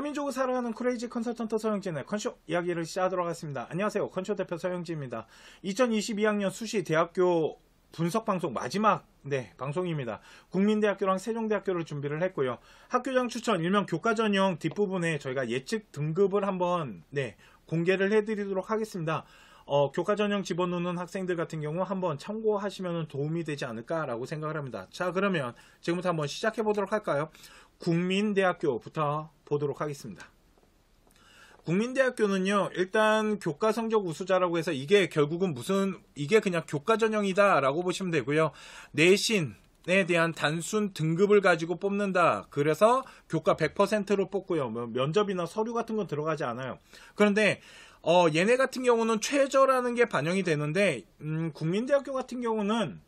대한민국을 살아가는 크레이지 컨설턴트 서영진의 컨쇼 이야기를 시작하도록 하겠습니다. 안녕하세요. 컨쇼 대표 서영진입니다. 2022학년 수시 대학교 분석방송 마지막 방송입니다. 국민대학교랑 세종대학교를 준비를 했고요. 학교장 추천 일명 교과전형 뒷부분에 저희가 예측 등급을 한번 공개를 해드리도록 하겠습니다. 교과전형 집어넣는 학생들 같은 경우 한번 참고하시면 도움이 되지 않을까라고 생각을 합니다. 자, 그러면 지금부터 한번 시작해 보도록 할까요? 국민대학교부터 보도록 하겠습니다. 국민대학교는요, 일단 교과 성적 우수자라고 해서 이게 결국은 이게 그냥 교과전형이다 라고 보시면 되고요. 내신에 대한 단순 등급을 가지고 뽑는다. 그래서 교과 100%로 뽑고요. 면접이나 서류 같은 건 들어가지 않아요. 그런데 얘네 같은 경우는 최저라는 게 반영이 되는데 국민대학교 같은 경우는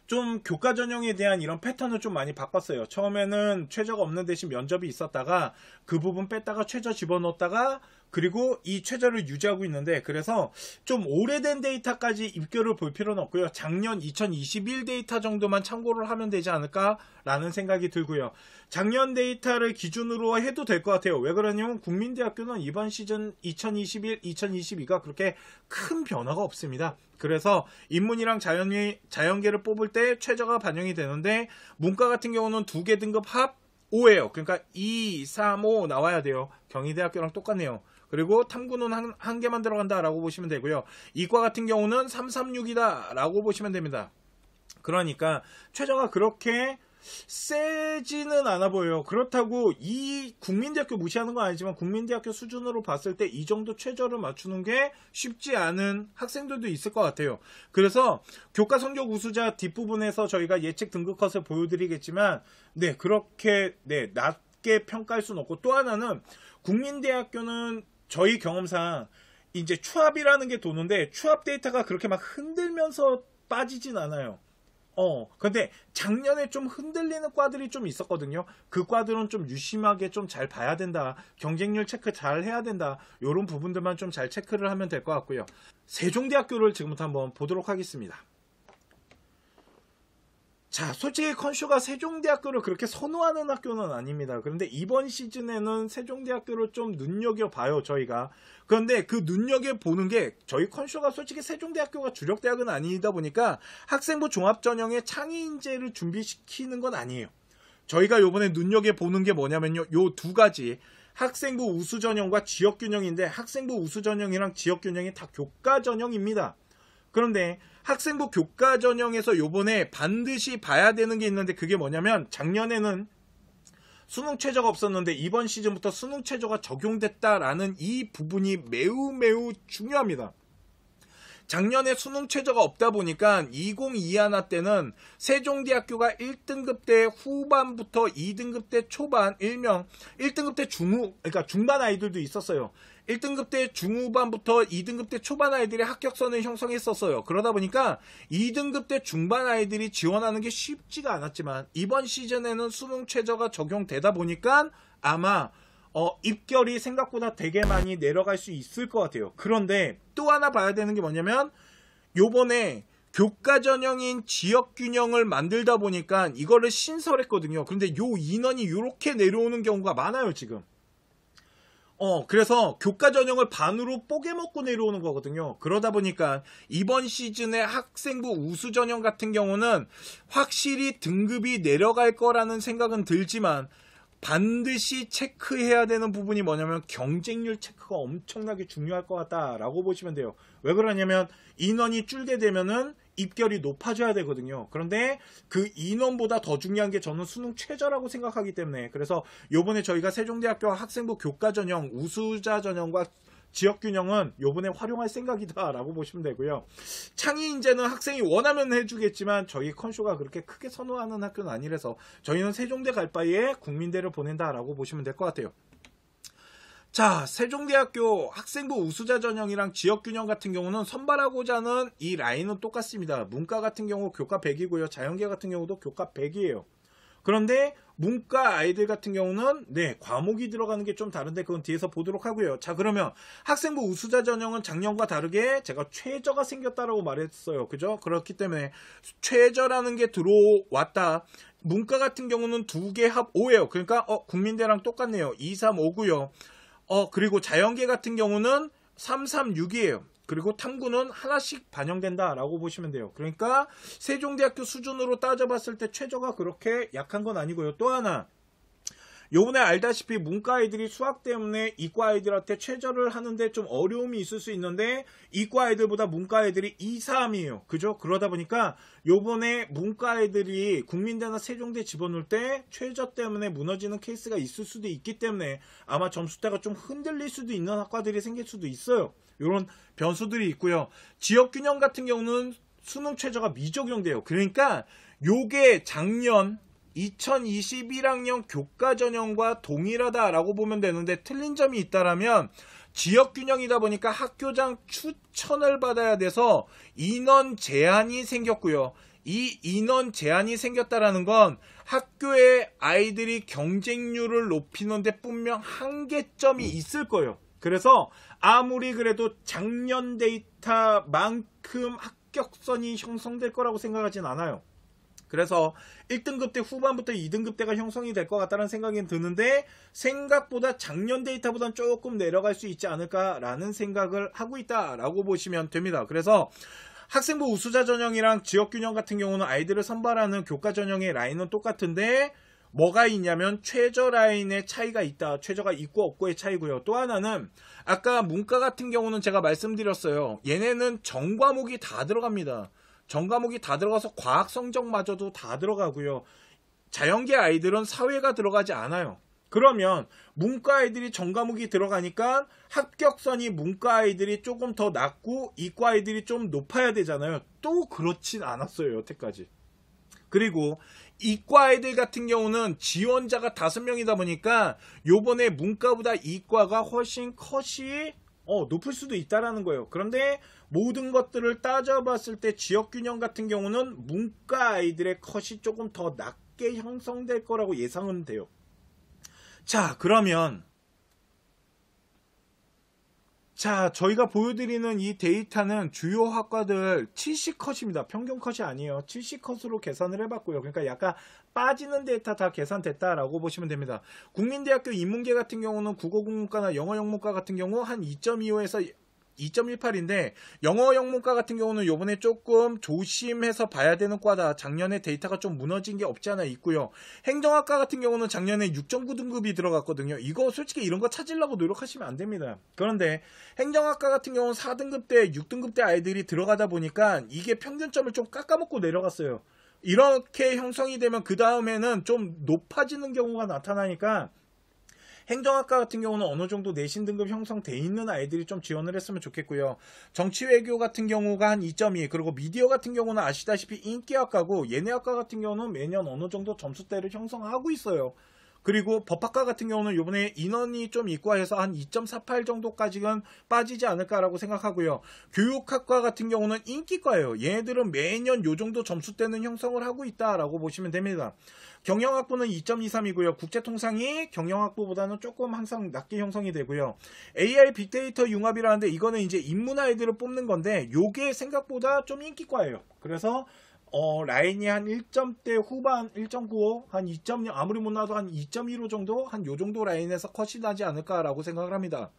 좀 교과 전형에 대한 이런 패턴을 좀 많이 바꿨어요. 처음에는 최저가 없는 대신 면접이 있었다가 그 부분 뺐다가 최저 집어넣었다가 그리고 이 최저를 유지하고 있는데, 그래서 좀 오래된 데이터까지 입결을 볼 필요는 없고요. 작년 2021 데이터 정도만 참고를 하면 되지 않을까 라는 생각이 들고요. 작년 데이터를 기준으로 해도 될 것 같아요. 왜 그러냐면 국민대학교는 이번 시즌 2021, 2022가 그렇게 큰 변화가 없습니다. 그래서 인문이랑 자연계를 뽑을 때 최저가 반영이 되는데, 문과 같은 경우는 2개 등급 합 5예요. 그러니까 2, 3, 5 나와야 돼요. 경희대학교랑 똑같네요. 그리고 탐구는 한 개만 들어간다 라고 보시면 되고요. 이과 같은 경우는 336이다 라고 보시면 됩니다. 그러니까 최저가 그렇게 세지는 않아 보여요. 그렇다고 이 국민대학교 무시하는 건 아니지만 국민대학교 수준으로 봤을 때 이 정도 최저를 맞추는 게 쉽지 않은 학생들도 있을 것 같아요. 그래서 교과 성적 우수자 뒷부분에서 저희가 예측 등급 컷을 보여드리겠지만 그렇게 낮게 평가할 수는 없고, 또 하나는 국민대학교는 저희 경험상 이제 추합이라는 게 도는데 추합 데이터가 그렇게 막 흔들면서 빠지진 않아요. 근데 작년에 좀 흔들리는 과들이 좀 있었거든요. 그 과들은 좀 유심하게 좀 잘 봐야 된다. 경쟁률 체크 잘 해야 된다. 이런 부분들만 좀 잘 체크를 하면 될 것 같고요. 세종대학교를 지금부터 한번 보도록 하겠습니다. 자, 솔직히 컨쇼가 세종대학교를 그렇게 선호하는 학교는 아닙니다. 그런데 이번 시즌에는 세종대학교를 좀 눈여겨봐요, 저희가. 그런데 그 눈여겨보는 게 저희 컨쇼가 솔직히 세종대학교가 주력대학은 아니다 보니까 학생부 종합전형의 창의인재를 준비시키는 건 아니에요. 저희가 요번에 눈여겨보는 게 뭐냐면요, 요 두 가지. 학생부 우수전형과 지역균형인데 학생부 우수전형이랑 지역균형이 다 교과전형입니다. 그런데 학생부 교과전형에서 요번에 반드시 봐야 되는 게 있는데, 그게 뭐냐면 작년에는 수능 최저가 없었는데 이번 시즌부터 수능 최저가 적용됐다라는 이 부분이 매우 중요합니다. 작년에 수능 최저가 없다 보니까 2021 때는 세종대학교가 1등급 때 후반부터 2등급 때 초반, 일명 1등급 때 그러니까 중반 아이들도 있었어요. 1등급 때 중후반부터 2등급 때 초반 아이들이 합격선을 형성했었어요. 그러다 보니까 2등급 때 중반 아이들이 지원하는 게 쉽지가 않았지만 이번 시즌에는 수능 최저가 적용되다 보니까 아마 입결이 생각보다 되게 많이 내려갈 수 있을 것 같아요. 그런데 또 하나 봐야 되는 게 뭐냐면 요번에 교과전형인 지역균형을 만들다 보니까 이거를 신설했거든요. 그런데 요 인원이 이렇게 내려오는 경우가 많아요, 지금. 그래서 교과전형을 반으로 뽀개 먹고 내려오는 거거든요. 그러다 보니까 이번 시즌에 학생부 우수전형 같은 경우는 확실히 등급이 내려갈 거라는 생각은 들지만 반드시 체크해야 되는 부분이 뭐냐면 경쟁률 체크가 엄청나게 중요할 것 같다라고 보시면 돼요. 왜 그러냐면 인원이 줄게 되면은 입결이 높아져야 되거든요. 그런데 그 인원보다 더 중요한 게 저는 수능 최저라고 생각하기 때문에, 그래서 요번에 저희가 세종대학교 학생부 교과전형 우수자 전형과 지역균형은 요번에 활용할 생각이다 라고 보시면 되고요. 창의인재는 학생이 원하면 해주겠지만 저희 컨쇼가 그렇게 크게 선호하는 학교는 아니라서 저희는 세종대 갈 바에 국민대를 보낸다 라고 보시면 될 것 같아요. 자, 세종대학교 학생부 우수자 전형이랑 지역균형 같은 경우는 선발하고자 하는 이 라인은 똑같습니다. 문과 같은 경우 교과 100이고요. 자연계 같은 경우도 교과 100이에요. 그런데 문과 아이들 같은 경우는 과목이 들어가는 게 좀 다른데 그건 뒤에서 보도록 하고요. 자, 그러면 학생부 우수자 전형은 작년과 다르게 제가 최저가 생겼다라고 말했어요. 그죠? 그렇기 때문에 최저라는 게 들어왔다. 문과 같은 경우는 2개 합 5예요. 그러니까 국민대랑 똑같네요. 2, 3, 5고요. 그리고 자연계 같은 경우는 3, 3, 6이에요. 그리고 탐구는 하나씩 반영된다라고 보시면 돼요. 그러니까 세종대학교 수준으로 따져봤을 때 최저가 그렇게 약한 건 아니고요. 또 하나, 요번에 알다시피 문과 아이들이 수학 때문에 이과 아이들한테 최저를 하는데 좀 어려움이 있을 수 있는데 이과 아이들보다 문과 아이들이 2, 3이에요. 그죠? 그러다 보니까 요번에 문과 아이들이 국민대나 세종대 집어넣을 때 최저 때문에 무너지는 케이스가 있을 수도 있기 때문에 아마 점수대가 좀 흔들릴 수도 있는 학과들이 생길 수도 있어요. 이런 변수들이 있고요. 지역균형 같은 경우는 수능 최저가 미적용돼요. 그러니까 요게 작년 2021학년 교과전형과 동일하다라고 보면 되는데 틀린 점이 있다라면 지역균형이다 보니까 학교장 추천을 받아야 돼서 인원 제한이 생겼고요. 이 인원 제한이 생겼다라는 건 학교의 아이들이 경쟁률을 높이는 데 분명 한계점이 있을 거예요. 그래서 아무리 그래도 작년 데이터만큼 합격선이 형성될 거라고 생각하진 않아요. 그래서 1등급 때 후반부터 2등급 때가 형성이 될 것 같다는 생각이 드는데 생각보다 작년 데이터보다는 조금 내려갈 수 있지 않을까라는 생각을 하고 있다라고 보시면 됩니다. 그래서 학생부 우수자 전형이랑 지역균형 같은 경우는 아이들을 선발하는 교과 전형의 라인은 똑같은데 뭐가 있냐면 최저 라인의 차이가 있다. 최저가 있고 없고의 차이고요. 또 하나는 아까 문과 같은 경우는 제가 말씀드렸어요. 얘네는 전 과목이 다 들어갑니다. 전 과목이 다 들어가서 과학 성적마저도 다 들어가고요. 자연계 아이들은 사회가 들어가지 않아요. 그러면 문과 아이들이 전 과목이 들어가니까 합격선이 문과 아이들이 조금 더 낮고 이과 아이들이 좀 높아야 되잖아요. 또 그렇진 않았어요. 여태까지. 그리고 이과 아이들 같은 경우는 지원자가 5명이다 보니까 요번에 문과보다 이과가 훨씬 컷이 높을 수도 있다라는 거예요. 그런데 모든 것들을 따져봤을 때 지역균형 같은 경우는 문과 아이들의 컷이 조금 더 낮게 형성될 거라고 예상은 돼요. 자, 그러면 저희가 보여드리는 이 데이터는 주요 학과들 70컷입니다. 평균 컷이 아니에요. 70컷으로 계산을 해봤고요. 그러니까 약간 빠지는 데이터 다 계산됐다라고 보시면 됩니다. 국민대학교 인문계 같은 경우는 국어국문과나 영어영문과 같은 경우 한 2.25에서 2.18인데 영어 영문과 같은 경우는 요번에 조금 조심해서 봐야 되는 과다. 작년에 데이터가 좀 무너진 게 없지 않아 있고요. 행정학과 같은 경우는 작년에 6.9등급이 들어갔거든요. 이거 솔직히 이런 거 찾으려고 노력하시면 안 됩니다. 그런데 행정학과 같은 경우는 4등급 대 6등급 대 아이들이 들어가다 보니까 이게 평균점을 좀 깎아먹고 내려갔어요. 이렇게 형성이 되면 그 다음에는 좀 높아지는 경우가 나타나니까 행정학과 같은 경우는 어느 정도 내신 등급 형성돼 있는 아이들이 좀 지원을 했으면 좋겠고요. 정치외교 같은 경우가 한 2.2, 그리고 미디어 같은 경우는 아시다시피 인기학과고 얘네학과 같은 경우는 매년 어느 정도 점수대를 형성하고 있어요. 그리고 법학과 같은 경우는 이번에 인원이 좀 있고 해서 한 2.48 정도까지는 빠지지 않을까라고 생각하고요. 교육학과 같은 경우는 인기과예요. 얘네들은 매년 요 정도 점수대는 형성을 하고 있다라고 보시면 됩니다. 경영학부는 2.23이고요. 국제통상이 경영학부보다는 조금 항상 낮게 형성이 되고요. AI 빅데이터 융합이라는데 이거는 이제 인문 아이들을 뽑는 건데 요게 생각보다 좀 인기과예요. 그래서 라인이 한 1점대 후반 1.95 한 2.0 아무리 못 나도 한 2.15 정도 한 요 정도 라인에서 컷이 나지 않을까라고 생각을 합니다.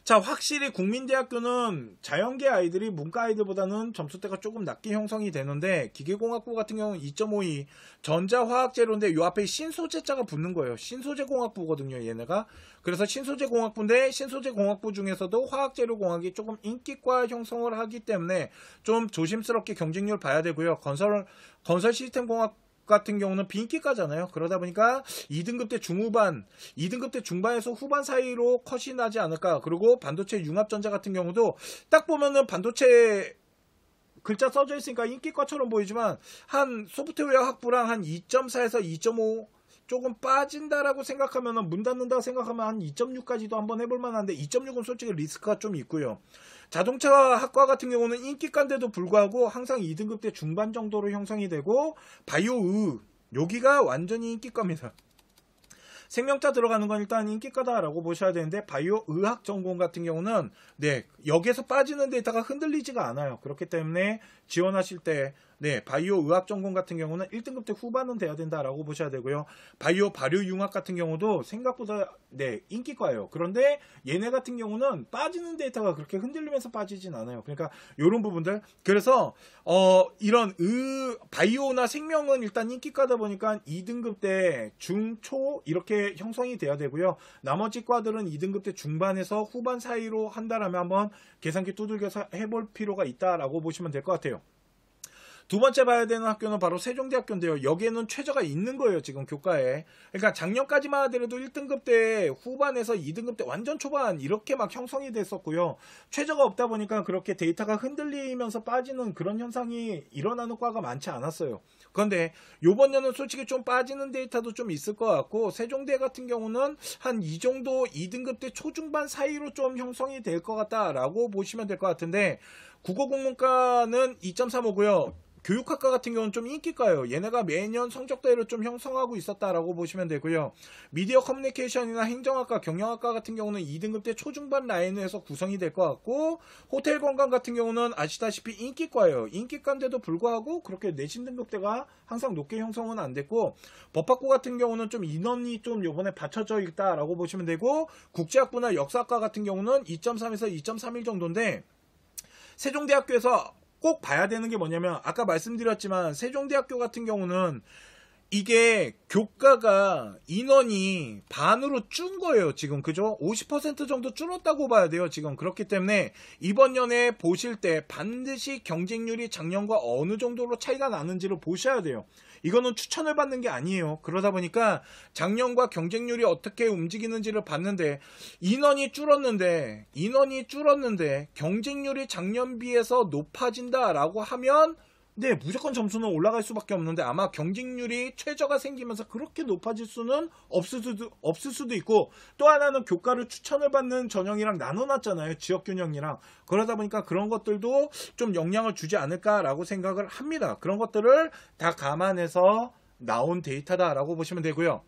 자, 확실히 국민대학교는 자연계 아이들이 문과 아이들보다는 점수대가 조금 낮게 형성이 되는데 기계공학부 같은 경우는 2.52 전자화학재료인데 요 앞에 신소재자가 붙는 거예요. 신소재공학부거든요, 얘네가. 그래서 신소재공학부인데 신소재공학부 중에서도 화학재료공학이 조금 인기과 형성을 하기 때문에 좀 조심스럽게 경쟁률 봐야 되고요. 건설시스템공학 같은 경우는 비인기과잖아요. 그러다 보니까 2등급 때 중후반, 2등급 때 중반에서 후반 사이로 컷이 나지 않을까. 그리고 반도체 융합전자 같은 경우도 딱 보면은 반도체 글자 써져 있으니까 인기과처럼 보이지만 한 소프트웨어 학부랑 한 2.4에서 2.5 조금 빠진다라고 생각하면 문 닫는다고 생각하면 한 2.6까지도 한번 해볼 만한데 2.6은 솔직히 리스크가 좀 있고요. 자동차 학과 같은 경우는 인기과인데도 불구하고 항상 2등급 대 중반 정도로 형성이 되고 바이오의 여기가 완전히 인기과입니다. 생명자 들어가는 건 일단 인기과다라고 보셔야 되는데, 바이오 의학 전공 같은 경우는 여기에서 빠지는 데이터가 흔들리지가 않아요. 그렇기 때문에 지원하실 때 바이오 의학 전공 같은 경우는 1등급 때 후반은 돼야 된다라고 보셔야 되고요. 바이오 발효융합 같은 경우도 생각보다 인기과예요. 그런데 얘네 같은 경우는 빠지는 데이터가 그렇게 흔들리면서 빠지진 않아요. 그러니까 이런 부분들. 그래서 이런 바이오나 생명은 일단 인기과다 보니까 2등급 때 중, 초 이렇게 형성이 돼야 되고요. 나머지 과들은 2등급 때 중반에서 후반 사이로 한다라면 한번 계산기 두들겨서 해볼 필요가 있다라고 보시면 될 것 같아요. 두 번째 봐야 되는 학교는 바로 세종대학교인데요. 여기에는 최저가 있는 거예요, 지금 교과에. 그러니까 작년까지만 하더라도 1등급 때 후반에서 2등급 때 완전 초반 이렇게 막 형성이 됐었고요. 최저가 없다 보니까 그렇게 데이터가 흔들리면서 빠지는 그런 현상이 일어나는 과가 많지 않았어요. 그런데 요번 년은 솔직히 좀 빠지는 데이터도 좀 있을 것 같고, 세종대 같은 경우는 한 이 정도 2등급 때 초중반 사이로 좀 형성이 될 것 같다라고 보시면 될 것 같은데, 국어국문과는 2.35고요. 교육학과 같은 경우는 좀 인기과예요. 얘네가 매년 성적대를 좀 형성하고 있었다라고 보시면 되고요. 미디어 커뮤니케이션이나 행정학과, 경영학과 같은 경우는 2등급 때 초중반 라인에서 구성이 될 것 같고, 호텔 관광 같은 경우는 아시다시피 인기과예요. 인기과인데도 불구하고 그렇게 내신 등급대가 항상 높게 형성은 안 됐고, 법학부 같은 경우는 좀 인원이 좀 요번에 받쳐져 있다라고 보시면 되고, 국제학부나 역사학과 같은 경우는 2.3에서 2.31 정도인데, 세종대학교에서 꼭 봐야 되는 게 뭐냐면, 아까 말씀드렸지만 세종대학교 같은 경우는 이게 교과가 인원이 반으로 준 거예요, 지금. 그죠? 50% 정도 줄었다고 봐야 돼요, 지금. 그렇기 때문에 이번 년에 보실 때 반드시 경쟁률이 작년과 어느 정도로 차이가 나는지를 보셔야 돼요. 이거는 추천을 받는 게 아니에요. 그러다 보니까 작년과 경쟁률이 어떻게 움직이는지를 봤는데, 인원이 줄었는데 경쟁률이 작년 비해서 높아진다라고 하면 무조건 점수는 올라갈 수밖에 없는데, 아마 경쟁률이 최저가 생기면서 그렇게 높아질 수는 없을 수도 있고, 또 하나는 교과를 추천을 받는 전형이랑 나눠놨잖아요, 지역균형이랑. 그러다 보니까 그런 것들도 좀 영향을 주지 않을까라고 생각을 합니다. 그런 것들을 다 감안해서 나온 데이터다라고 보시면 되고요.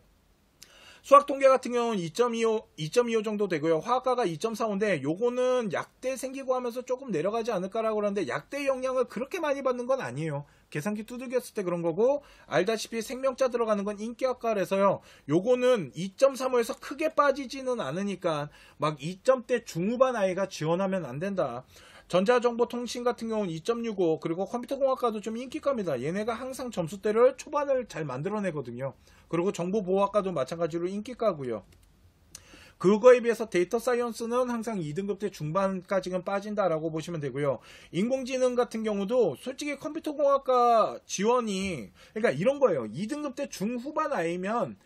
수학 통계 같은 경우는 2.25 정도 되고요. 화학과가 2.45인데 요거는 약대 생기고 하면서 조금 내려가지 않을까라고 그러는데, 약대 영향을 그렇게 많이 받는 건 아니에요. 계산기 두들겼을 때 그런 거고, 알다시피 생명자 들어가는 건 인기학과라서요. 요거는 2.35에서 크게 빠지지는 않으니까 막 2점대 중후반 아이가 지원하면 안 된다. 전자정보통신 같은 경우는 2.65, 그리고 컴퓨터공학과도 좀 인기과입니다. 얘네가 항상 점수대를 초반을 잘 만들어내거든요. 그리고 정보보호학과도 마찬가지로 인기과고요. 그거에 비해서 데이터 사이언스는 항상 2등급 때 중반까지는 빠진다라고 보시면 되고요. 인공지능 같은 경우도 솔직히 컴퓨터공학과 지원이, 그러니까 이런 거예요. 2등급 때 중후반 아이면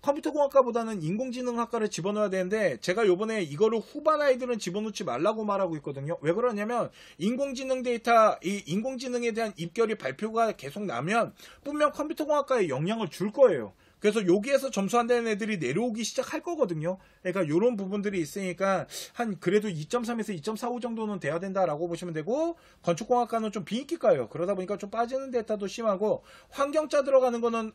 컴퓨터공학과보다는 인공지능학과를 집어넣어야 되는데, 제가 요번에 이거를 후반 아이들은 집어넣지 말라고 말하고 있거든요. 왜 그러냐면, 인공지능 데이터, 이 인공지능에 대한 입결이 발표가 계속 나면 분명 컴퓨터공학과에 영향을 줄 거예요. 그래서 여기에서 점수 안 되는 애들이 내려오기 시작할 거거든요. 그러니까 이런 부분들이 있으니까 한 그래도 2.3에서 2.45 정도는 돼야 된다라고 보시면 되고, 건축공학과는 좀 비인기과예요. 그러다 보니까 좀 빠지는 데이터도 심하고, 환경자 들어가는 거는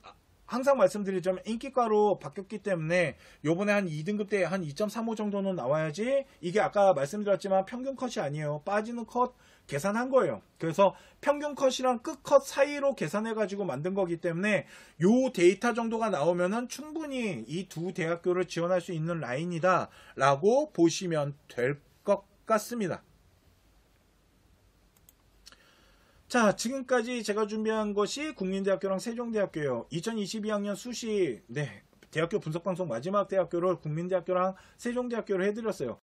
항상 말씀드리자면 인기과로 바뀌었기 때문에 요번에 한 2등급 때 한 2.35 정도는 나와야지, 이게 아까 말씀드렸지만 평균 컷이 아니에요. 빠지는 컷 계산한 거예요. 그래서 평균 컷이랑 끝 컷 사이로 계산해 가지고 만든 거기 때문에 요 데이터 정도가 나오면은 충분히 이 두 대학교를 지원할 수 있는 라인이다 라고 보시면 될 것 같습니다. 자, 지금까지 제가 준비한 것이 국민대학교랑 세종대학교예요. 2022학년 수시 대학교 분석방송 마지막 대학교를 국민대학교랑 세종대학교를 해드렸어요.